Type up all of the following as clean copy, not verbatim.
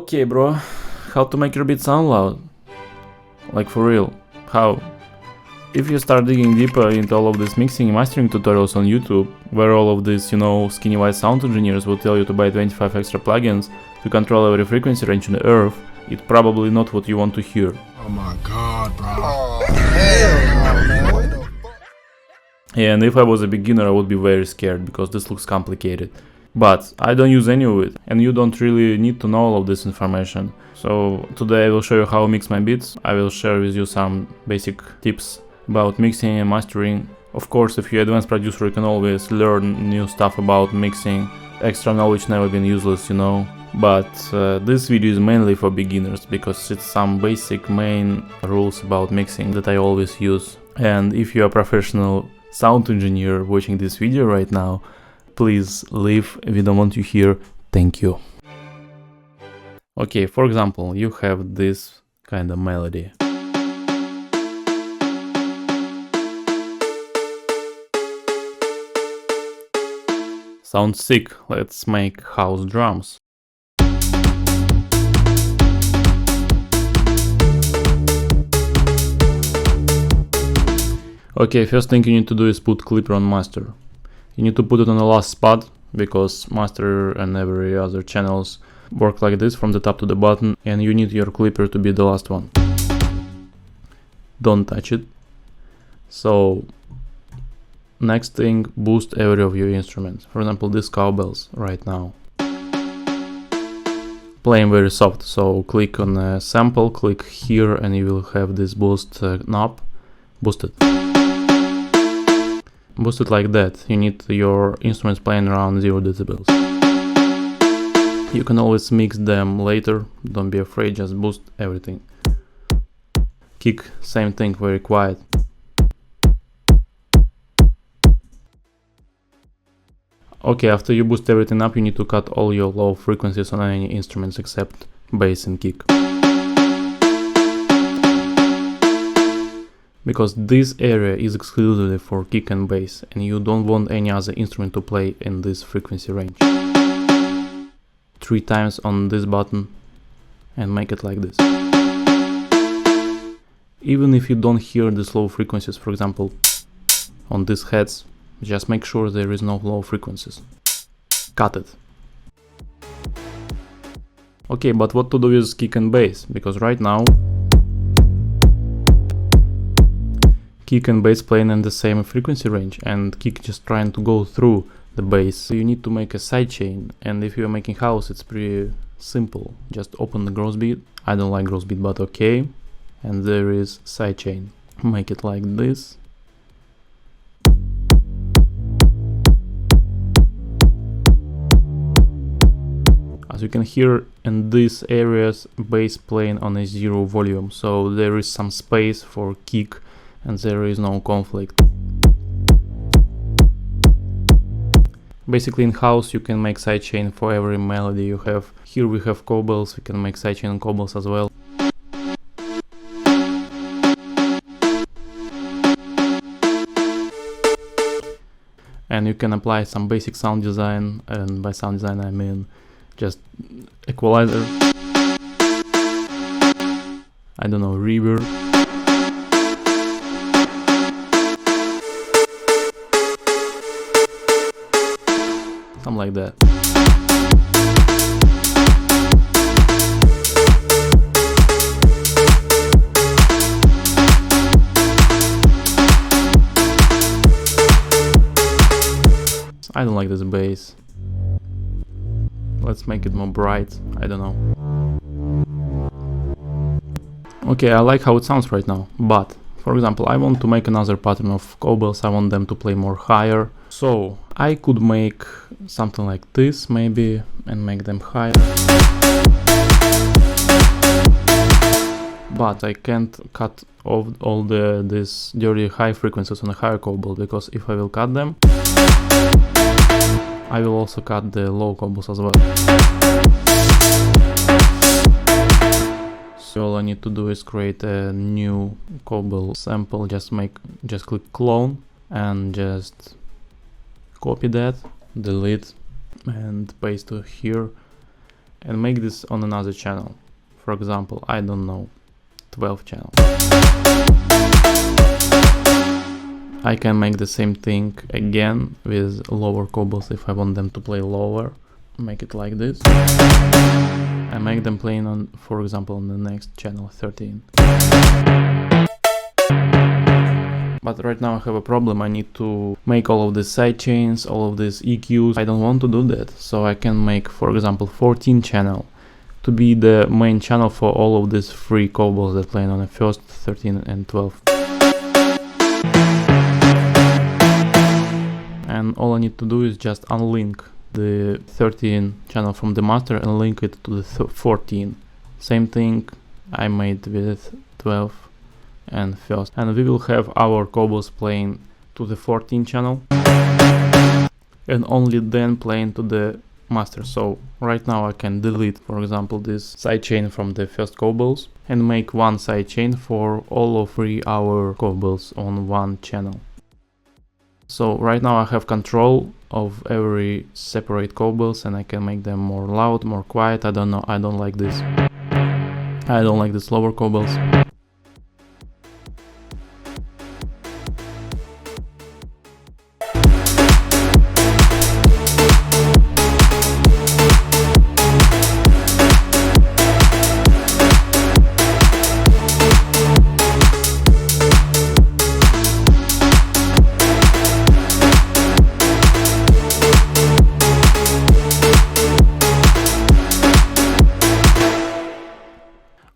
Okay, bro, how to make your beat sound loud? Like for real, how? If you start digging deeper into all of these mixing and mastering tutorials on YouTube, where all of these, skinny white sound engineers will tell you to buy 25 extra plugins to control every frequency range on the earth, it's probably not what you want to hear. Oh my god, bro. Oh, hell no, man. And if I was a beginner, I would be very scared because this looks complicated. But I don't use any of it, and you don't really need to know all of this information. So today I will show you how I mix my beats. I will share with you some basic tips about mixing and mastering. Of course, if you're an advanced producer, you can always learn new stuff about mixing. Extra knowledge never been useless, But this video is mainly for beginners, because it's some basic main rules about mixing that I always use. And if you're a professional sound engineer watching this video right now, please leave, we don't want you here, thank you. Okay, for example, you have this kind of melody. Sounds sick, let's make house drums. Okay, first thing you need to do is put clipper on master. You need to put it on the last spot, because master and every other channels work like this from the top to the bottom, and you need your clipper to be the last one. Don't touch it. So next thing, boost every of your instruments. For example, these cowbells right now. Playing very soft, so click on a sample, click here, and you will have this boost knob. Boost it. Boost it like that. You need your instruments playing around 0 decibels. You can always mix them later, don't be afraid, just boost everything. Kick, same thing, very quiet. Okay, after you boost everything up, you need to cut all your low frequencies on any instruments except bass and kick. Because this area is exclusively for kick and bass, and you don't want any other instrument to play in this frequency range. 3 times on this button and make it like this. Even if you don't hear these low frequencies, for example, on these heads, just make sure there is no low frequencies. Cut it. Okay, but what to do with kick and bass? Because right now kick and bass playing in the same frequency range, and kick just trying to go through the bass. So you need to make a sidechain, and if you're making house, it's pretty simple. Just open the gross beat. I don't like gross beat, but okay. And there is sidechain. Make it like this. As you can hear in these areas, bass playing on a 0 volume, so there is some space for kick and there is no conflict. Basically in house you can make sidechain for every melody you have. Here we have cowbells, we can make sidechain on cowbells as well. And you can apply some basic sound design, and by sound design I mean just equalizer, I don't know, reverb. Something like that. I don't like this bass. Let's make it more bright, I don't know. Okay, I like how it sounds right now, but for example, I want to make another pattern of cowbells, I want them to play more higher. So I could make something like this maybe and make them higher. But I can't cut off all these dirty high frequencies on a higher cowbell, because if I will cut them, I will also cut the low cowbells as well. So all I need to do is create a new cowbell sample, just click clone and just copy that, delete and paste to here, and make this on another channel. For example, I don't know, 12 channel. I can make the same thing again with lower cobbles if I want them to play lower. Make it like this. I make them playing on, for example, on the next channel 13. But right now I have a problem. I need to make all of these sidechains, all of these EQs. I don't want to do that, so I can make, for example, 14 channel to be the main channel for all of these three cobbles that play on the first, 13 and 12. And all I need to do is just unlink the 13 channel from the master and link it to the 14. Same thing I made with 12 and first, and we will have our cobbles playing to the 14 channel and only then playing to the master. So right now I can delete, for example, this sidechain from the first cobbles and make one sidechain for all of three our cobbles on one channel. So right now I have control of every separate cobbles and I can make them more loud, more quiet. I don't know, I don't like this. I don't like the slower cobbles.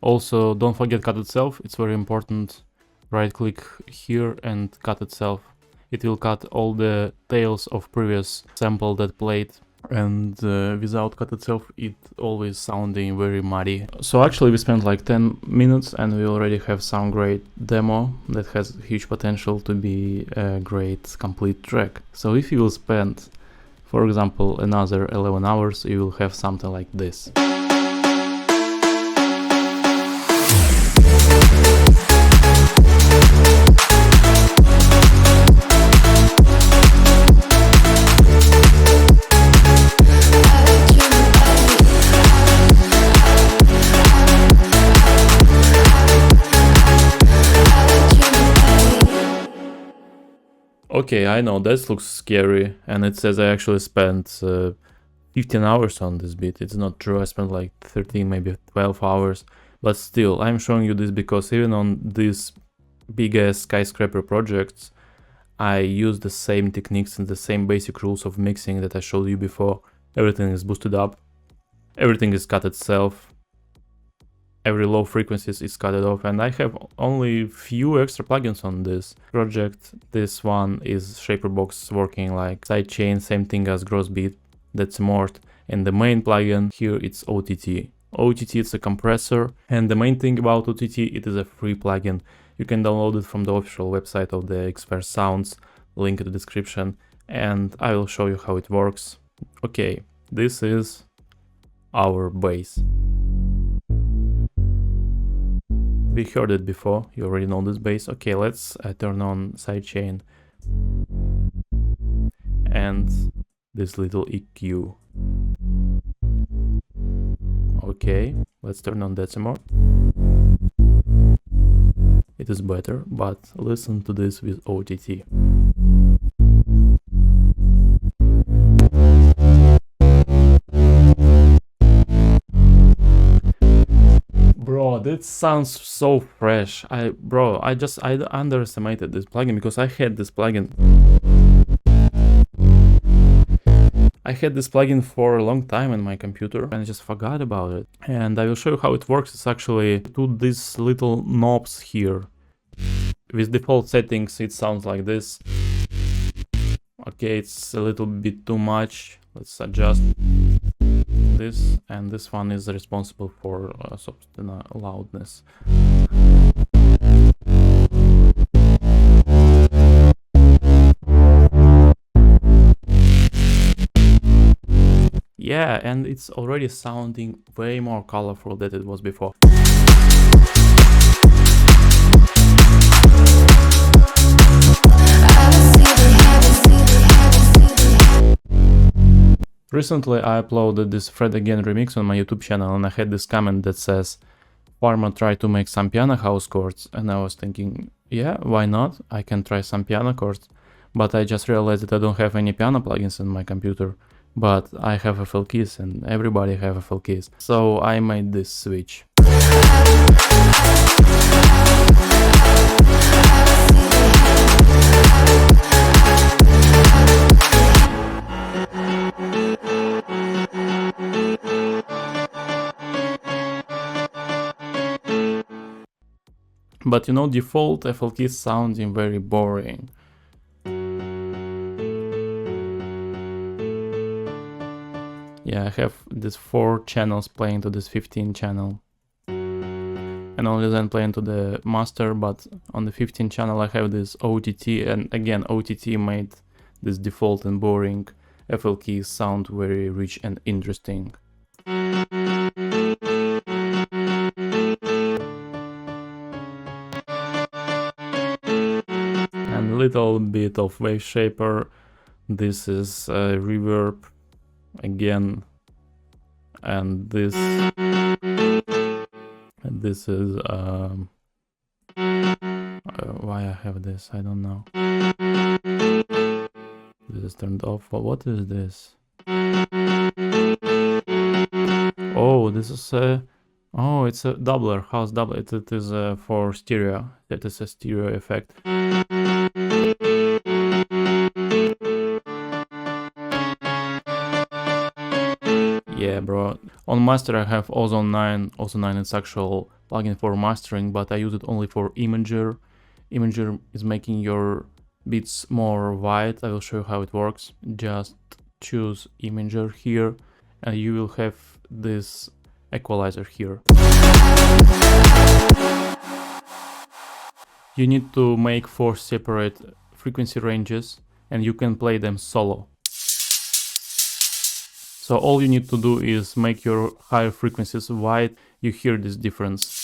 Also, don't forget cut itself, it's very important. Right click here and cut itself. It will cut all the tails of previous sample that played, and without cut itself it always sounding very muddy. So actually we spent like 10 minutes and we already have some great demo that has huge potential to be a great complete track. So if you will spend, for example, another 11 hours, you will have something like this. Okay, I know, this looks scary, and it says I actually spent 15 hours on this beat. It's not true, I spent like 13, maybe 12 hours. But still, I'm showing you this because even on these big-ass skyscraper projects, I use the same techniques and the same basic rules of mixing that I showed you before. Everything is boosted up, everything is cut itself. Every low frequencies is cut it off, and I have only few extra plugins on this project. This one is Shaperbox working like sidechain, same thing as Grossbeat, that's Mort, and the main plugin here it's OTT. OTT is a compressor, and the main thing about OTT, it is a free plugin. You can download it from the official website of the Expert Sounds, link in the description, and I will show you how it works. Okay, this is our bass. We heard it before, you already know this bass. Okay, let's turn on sidechain and this little EQ. Okay, let's turn on Decimort. It is better, but listen to this with OTT. Bro, this sounds so fresh. I underestimated this plugin because I had this plugin. I had this plugin for a long time in my computer and I just forgot about it. And I will show you how it works. It's actually to these little knobs here. With default settings, it sounds like this. Okay, it's a little bit too much. Let's adjust this, and this one is responsible for loudness. Yeah, and it's already sounding way more colorful than it was before. Recently I uploaded this Fred Again remix on my YouTube channel and I had this comment that says, Pharma tried to make some piano house chords, and I was thinking, yeah, why not? I can try some piano chords. But I just realized that I don't have any piano plugins in my computer. But I have FL keys and everybody have FL keys. So I made this switch. But you know, default FL keys sounding very boring. Yeah, I have these 4 channels playing to this 15 channel. And only then playing to the master, but on the 15 channel I have this OTT, and again OTT made this default and boring FL keys sound very rich and interesting. And a little bit of wave shaper. This is reverb again, and this is why I have this, I don't know. This is turned off. What is this? Oh, this is oh, it's a doubler, house doubler. It is for stereo. That is a stereo effect. Yeah, bro. On master I have Ozone 9. Ozone 9 is actual plugin for mastering, but I use it only for Imager. Imager is making your beats more wide. I will show you how it works. Just choose Imager here and you will have this equalizer here. You need to make 4 separate frequency ranges and you can play them solo. So all you need to do is make your higher frequencies wide. You hear this difference.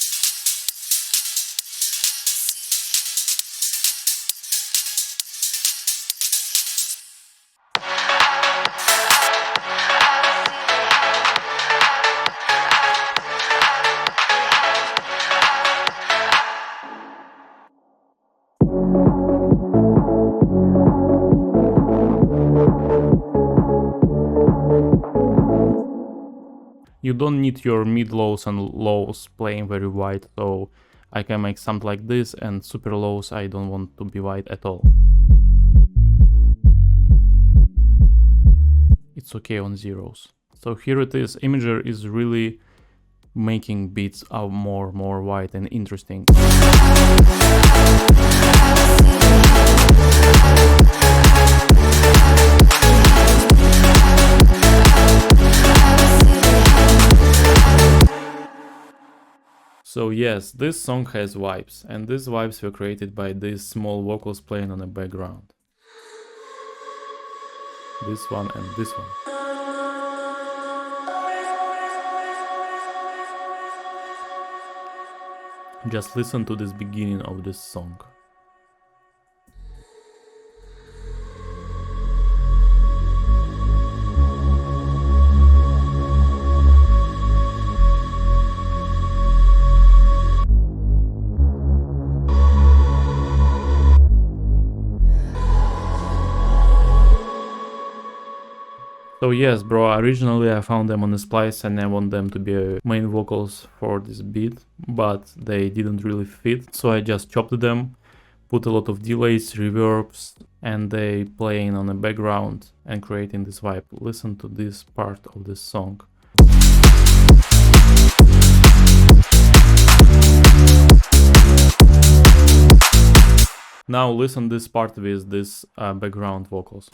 You don't need your mid-lows and lows playing very wide, so I can make something like this, and super lows I don't want to be wide at all. It's okay on zeros. So here it is. Imager is really making beats more wide and interesting. So yes, this song has vibes, and these vibes were created by these small vocals playing on the background. This one and this one. Just listen to this beginning of this song. So yes, bro, originally I found them on the splice and I want them to be main vocals for this beat, but they didn't really fit, so I just chopped them, put a lot of delays, reverbs, and they playing on the background and creating this vibe. Listen to this part of this song. Now listen this part with this background vocals.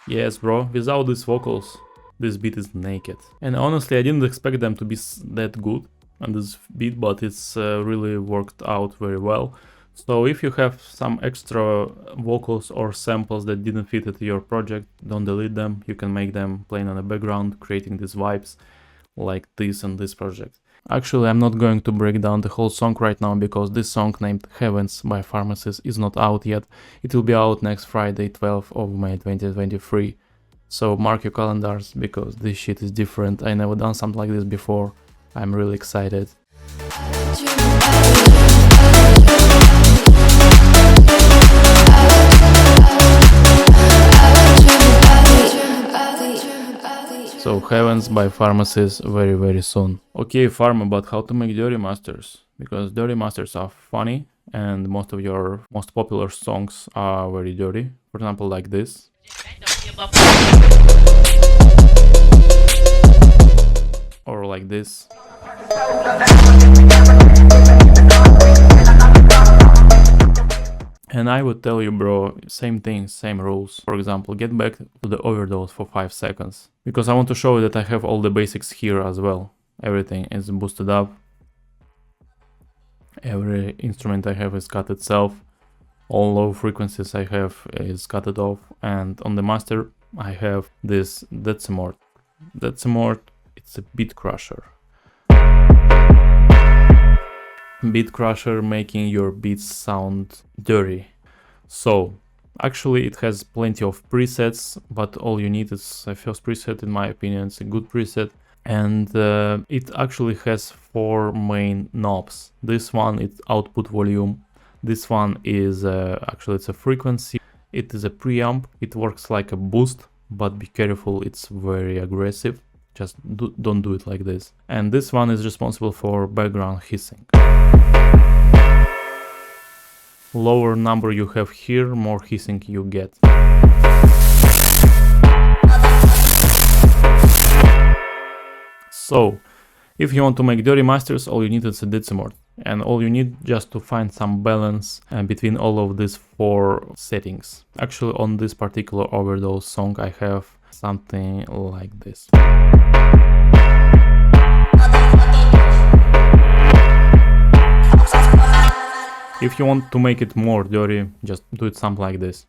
Yes, bro, without these vocals, this beat is naked. And honestly, I didn't expect them to be that good on this beat, but it's really worked out very well. So if you have some extra vocals or samples that didn't fit into your project, don't delete them. You can make them playing on the background, creating these vibes like this in this project. Actually, I'm not going to break down the whole song right now because this song named Heavens by Pharmacist is not out yet. It will be out next Friday, 12th of May 2023. So mark your calendars because this shit is different. I never done something like this before. I'm really excited. So Heavens by Pharmacist very soon. Okay, Pharma, but how to make dirty masters? Because dirty masters are funny and most of your most popular songs are very dirty. For example, like this. Or like this. And I would tell you, bro, same thing, same rules. For example, get back to the overdose for 5 seconds. Because I want to show you that I have all the basics here as well. Everything is boosted up. Every instrument I have is cut itself. All low frequencies I have is cut it off. And on the master, I have this Decimort. Decimort, it's a beat crusher. Beat crusher making your beats sound dirty. So actually it has plenty of presets, but all you need is a first preset. In my opinion, it's a good preset, and it actually has 4 main knobs. This one is output volume, this one is actually it's a frequency, it is a preamp, it works like a boost, but be careful, it's very aggressive. Just don't do it like this. And this one is responsible for background hissing. Lower number you have here, more hissing you get. So, if you want to make dirty masters, all you need is a Decimort. And all you need just to find some balance between all of these 4 settings. Actually, on this particular overdose song, I have something like this. If you want to make it more dirty, just do it something like this.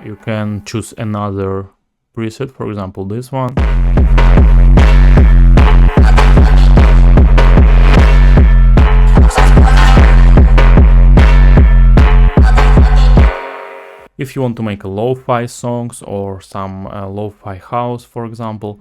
You can choose another preset, for example this one. If you want to make a lo-fi songs or some lo-fi house, for example,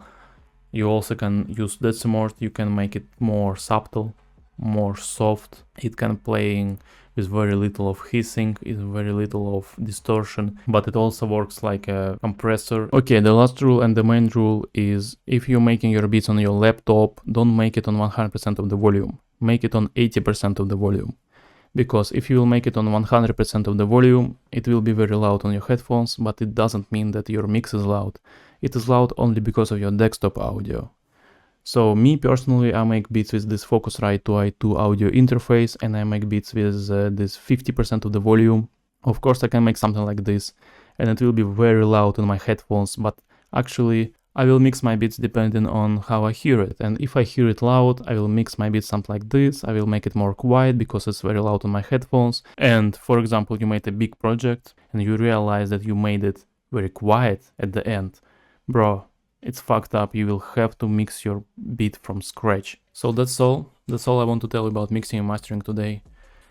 you also can use Decimort. You can make it more subtle, more soft. It can playing with very little of hissing, with very little of distortion, but it also works like a compressor. Okay, the last rule and the main rule is if you're making your beats on your laptop, don't make it on 100% of the volume. Make it on 80% of the volume. Because if you will make it on 100% of the volume, it will be very loud on your headphones, but it doesn't mean that your mix is loud. It is loud only because of your desktop audio. So me personally, I make beats with this Focusrite 2i2 audio interface, and I make beats with this 50% of the volume. Of course I can make something like this, and it will be very loud on my headphones, but actually I will mix my beats depending on how I hear it. And if I hear it loud, I will mix my beats something like this. I will make it more quiet because it's very loud on my headphones. And for example, you made a big project and you realize that you made it very quiet at the end. Bro, it's fucked up. You will have to mix your beat from scratch. So that's all. That's all I want to tell you about mixing and mastering today.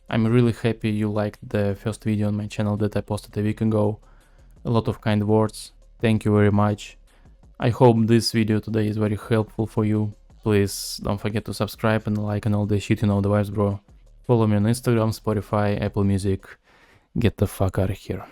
I'm really happy you liked the first video on my channel that I posted a week ago. A lot of kind words. Thank you very much. I hope this video today is very helpful for you. Please don't forget to subscribe and like and all the shit, you know the vibes, bro. Follow me on Instagram, Spotify, Apple Music. Get the fuck out of here.